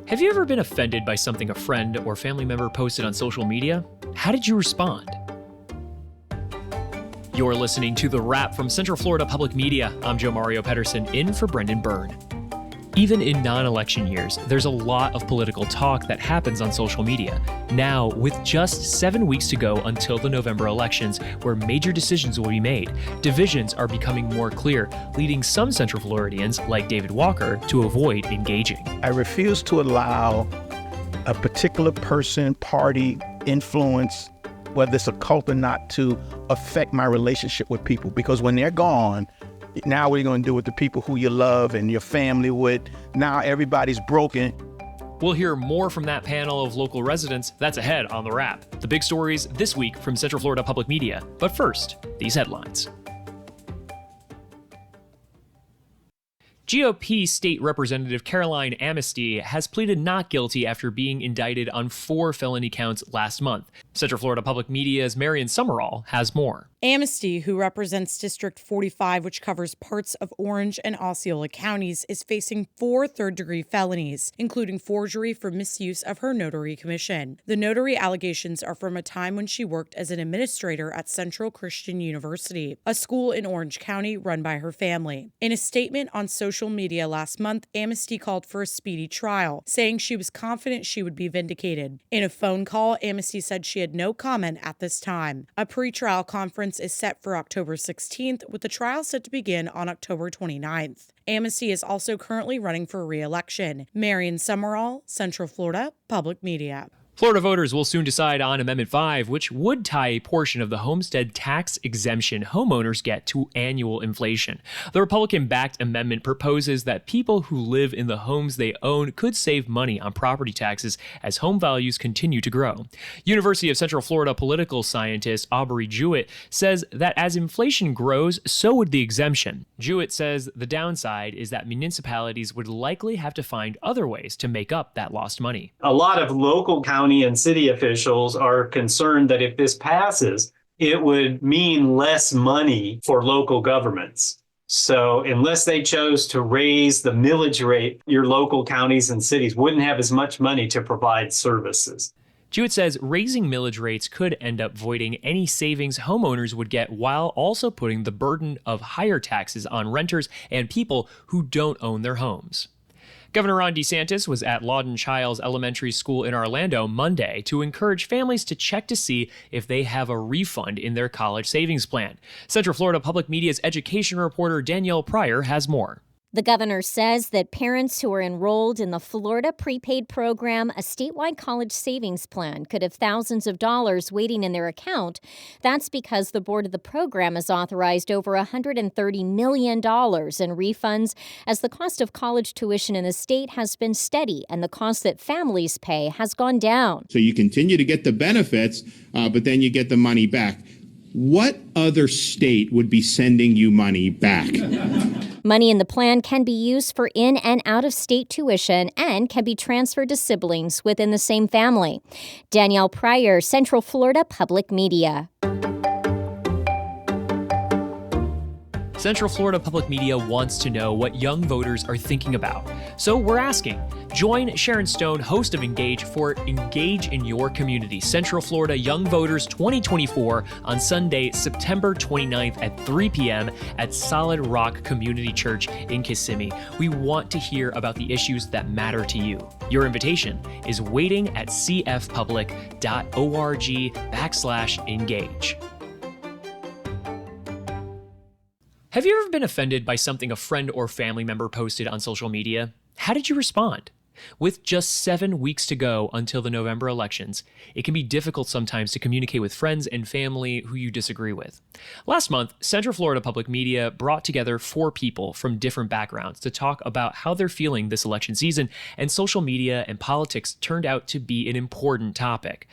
Have you ever been offended by something a friend or family member posted on social media? How did you respond? You're listening to The Wrap from Central Florida Public Media. I'm Joe Mario Pedersen, in for Brendan Byrne. Even in non-election years, there's a lot of political talk that happens on social media. Now, with just 7 weeks to go until the November elections, where major decisions will be made, divisions are becoming more clear, leading some Central Floridians, like David Walker, to avoid engaging. I refuse to allow a particular person, party, influence, whether it's a cult or not, to affect my relationship with people. Because when they're gone, now what are you going to do with the people who you love and your family with? Now everybody's broken. We'll hear more from that panel of local residents. That's ahead on The Wrap. The big stories this week from Central Florida Public Media. But first, these headlines. GOP State Representative Caroline Amnesty has pleaded not guilty after being indicted on 4 felony counts last month. Central Florida Public Media's Marion Summerall has more. Amnesty, who represents District 45, which covers parts of Orange and Osceola counties, is facing 4 third-degree felonies, including forgery for misuse of her notary commission. The notary allegations are from a time when she worked as an administrator at Central Christian University, a school in Orange County run by her family. In a statement on social media last month, Amnesty called for a speedy trial, saying she was confident she would be vindicated. In a phone call, Amnesty said she had no comment at this time. A pretrial conference is set for October 16th, with the trial set to begin on October 29th. Amnesty is also currently running for re-election. Marion Summerall, Central Florida Public Media. Florida voters will soon decide on Amendment 5, which would tie a portion of the homestead tax exemption homeowners get to annual inflation. The Republican-backed amendment proposes that people who live in the homes they own could save money on property taxes as home values continue to grow. University of Central Florida political scientist Aubrey Jewett says that as inflation grows, so would the exemption. Jewett says the downside is that municipalities would likely have to find other ways to make up that lost money. A lot of local county and city officials are concerned that if this passes, it would mean less money for local governments. So unless they chose to raise the millage rate, your local counties and cities wouldn't have as much money to provide services. Jewett says raising millage rates could end up voiding any savings homeowners would get, while also putting the burden of higher taxes on renters and people who don't own their homes. Governor Ron DeSantis was at Lawton Childs Elementary School in Orlando Monday to encourage families to check to see if they have a refund in their college savings plan. Central Florida Public Media's education reporter Danielle Pryor has more. The governor says that parents who are enrolled in the Florida Prepaid Program, a statewide college savings plan, could have thousands of dollars waiting in their account. That's because the board of the program has authorized over $130 million in refunds, as the cost of college tuition in the state has been steady and the cost that families pay has gone down. So you continue to get the benefits, but then you get the money back. What other state would be sending you money back? Money in the plan can be used for in- and out-of-state tuition and can be transferred to siblings within the same family. Danielle Pryor, Central Florida Public Media. Central Florida Public Media wants to know what young voters are thinking about. So we're asking. Join Sharon Stone, host of Engage, for Engage in Your Community, Central Florida Young Voters 2024 on Sunday, September 29th at 3 p.m. at Solid Rock Community Church in Kissimmee. We want to hear about the issues that matter to you. Your invitation is waiting at cfpublic.org/engage. Have you ever been offended by something a friend or family member posted on social media? How did you respond? With just 7 weeks to go until the November elections, it can be difficult sometimes to communicate with friends and family who you disagree with. Last month, Central Florida Public Media brought together 4 people from different backgrounds to talk about how they're feeling this election season, and social media and politics turned out to be an important topic.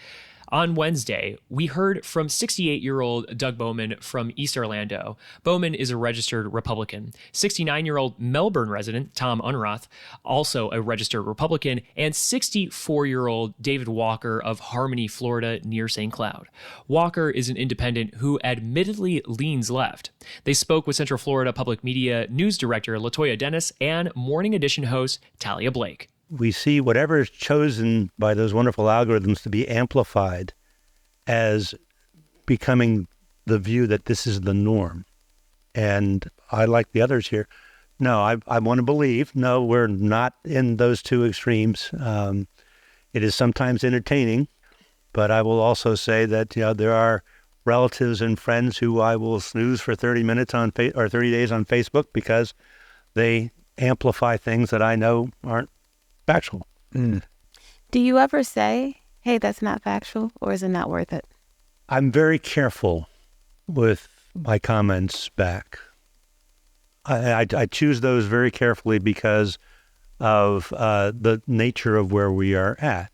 On Wednesday, we heard from 68-year-old Doug Bowman from East Orlando. Bowman is a registered Republican. 69-year-old Melbourne resident Tom Unroth, also a registered Republican, and 64-year-old David Walker of Harmony, Florida, near St. Cloud. Walker is an independent who admittedly leans left. They spoke with Central Florida Public Media News Director Latoya Dennis and Morning Edition host Talia Blake. we see whatever is chosen by those wonderful algorithms to be amplified as becoming the view that this is the norm. And I, like the others here, no, I want to believe, no, we're not in those two extremes. It is sometimes entertaining, but I will also say that, there are relatives and friends who I will snooze for 30 minutes or 30 days on Facebook because they amplify things that I know aren't factual. Do you ever say, hey, that's not factual, or is it not worth it? I'm very careful with my comments back. I choose those very carefully because of the nature of where we are at,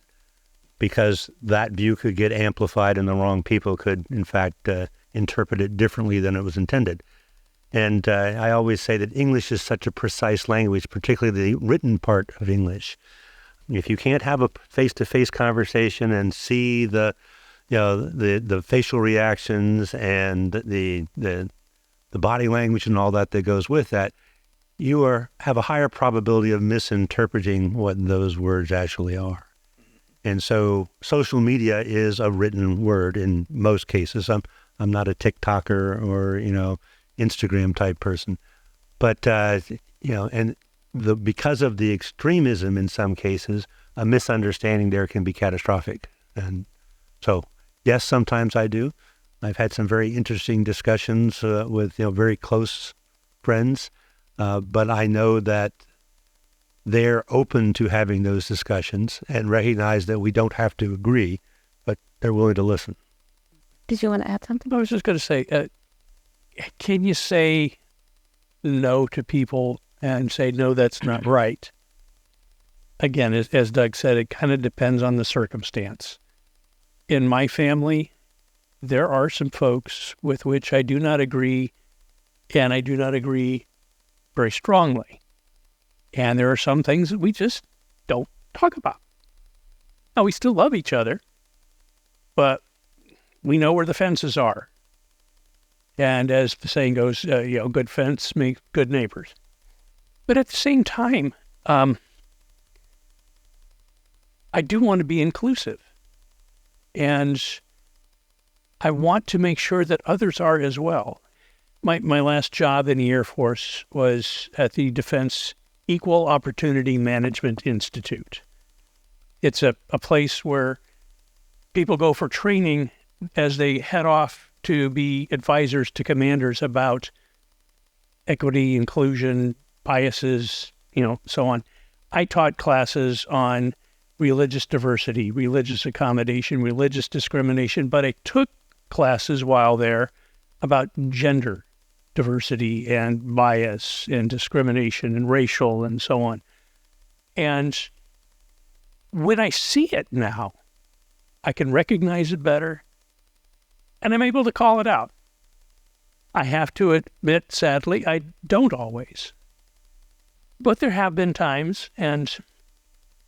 because that view could get amplified and the wrong people could, in fact, interpret it differently than it was intended. And I always say that English is such a precise language, particularly the written part of English. If you can't have a face-to-face conversation and see the facial reactions and the body language and all that goes with that, you have a higher probability of misinterpreting what those words actually are. And so social media is a written word in most cases. I'm not a TikToker or, Instagram type person, but, because of the extremism in some cases, a misunderstanding there can be catastrophic. And so, yes, sometimes I do. I've had some very interesting discussions with, very close friends, but I know that they're open to having those discussions and recognize that we don't have to agree, but they're willing to listen. Did you want to add something? I was just going to say, can you say no to people and say, no, that's not right? Again, as Doug said, it kind of depends on the circumstance. In my family, there are some folks with which I do not agree, and I do not agree very strongly. And there are some things that we just don't talk about. Now, we still love each other, but we know where the fences are. And as the saying goes, good fence make good neighbors. But at the same time, I do want to be inclusive. And I want to make sure that others are as well. My last job in the Air Force was at the Defense Equal Opportunity Management Institute. It's a place where people go for training as they head off to be advisors to commanders about equity, inclusion, biases, so on. I taught classes on religious diversity, religious accommodation, religious discrimination, but I took classes while there about gender diversity and bias and discrimination and racial and so on. And when I see it now, I can recognize it better, and I'm able to call it out. I have to admit, sadly, I don't always. But there have been times, and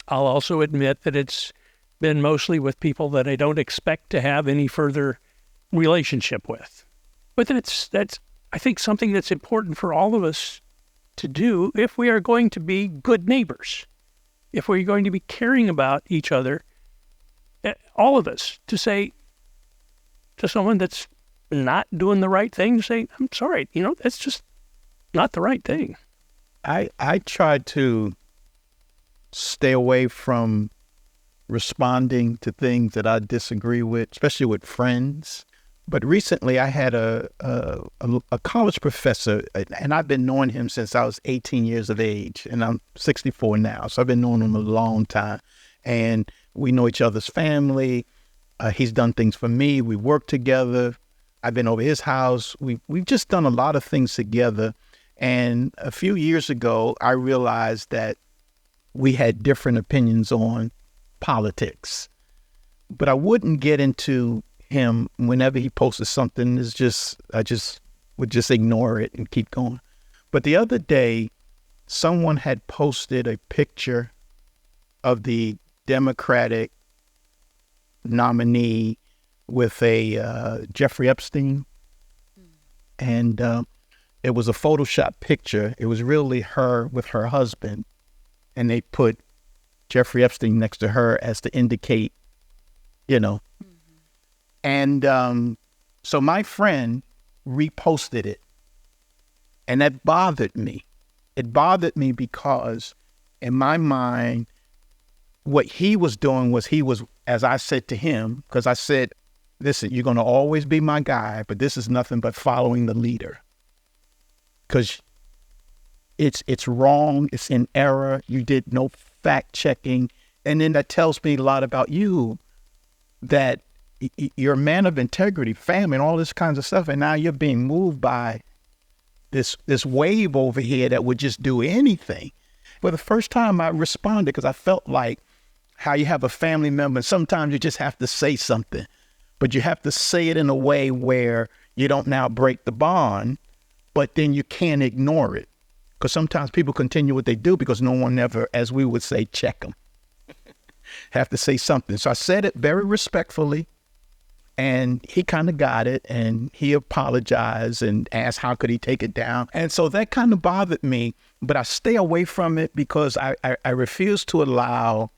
I'll also admit that it's been mostly with people that I don't expect to have any further relationship with. But that's I think, something that's important for all of us to do if we are going to be good neighbors, if we're going to be caring about each other, all of us, to say to someone that's not doing the right thing, say, I'm sorry, that's just not the right thing. I try to stay away from responding to things that I disagree with, especially with friends. But recently I had a college professor, and I've been knowing him since I was 18 years of age, and I'm 64 now. So I've been knowing him a long time, and we know each other's family. He's done things for me. We work together. I've been over his house. We've just done a lot of things together. And a few years ago, I realized that we had different opinions on politics, but I wouldn't get into him whenever he posted something. I just would ignore it and keep going. But the other day, someone had posted a picture of the Democratic nominee with a Jeffrey Epstein, and it was a Photoshop picture. It was really her with her husband, and they put Jeffrey Epstein next to her as to indicate, you know. And so my friend reposted it. And that bothered me. It bothered me because in my mind, what he was doing was as I said to him, because I said, listen, you're going to always be my guy, but this is nothing but following the leader. Because it's wrong, it's in error, you did no fact checking. And then that tells me a lot about you, that you're a man of integrity, family, and all this kinds of stuff. And now you're being moved by this wave over here that would just do anything. For the first time I responded because I felt like how you have a family member, sometimes you just have to say something, but you have to say it in a way where you don't now break the bond, but then you can't ignore it. Because sometimes people continue what they do because no one ever, as we would say, check them. Have to say something. So I said it very respectfully. And he kind of got it, and he apologized and asked how could he take it down. And so that kind of bothered me, but I stay away from it because I refuse to allow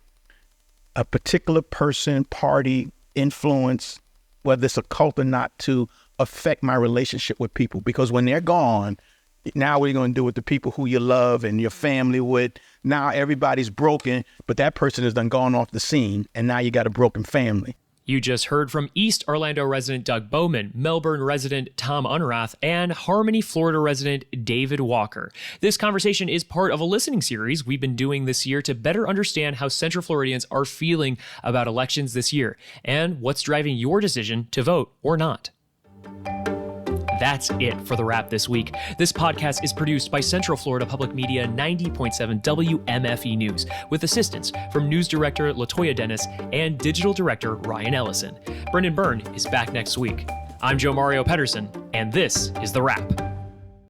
a particular person, party, influence, whether it's a cult or not, to affect my relationship with people. Because when they're gone, now what are you going to do with the people who you love and your family with? Now everybody's broken, but that person has done gone off the scene, and now you got a broken family. You just heard from East Orlando resident Doug Bowman, Melbourne resident Tom Unrath, and Harmony, Florida resident David Walker. This conversation is part of a listening series we've been doing this year to better understand how Central Floridians are feeling about elections this year and what's driving your decision to vote or not. That's it for The Wrap this week. This podcast is produced by Central Florida Public Media 90.7 WMFE News, with assistance from News Director LaToya Dennis and Digital Director Ryan Ellison. Brendan Byrne is back next week. I'm Joe Mario Pedersen, and this is The Wrap.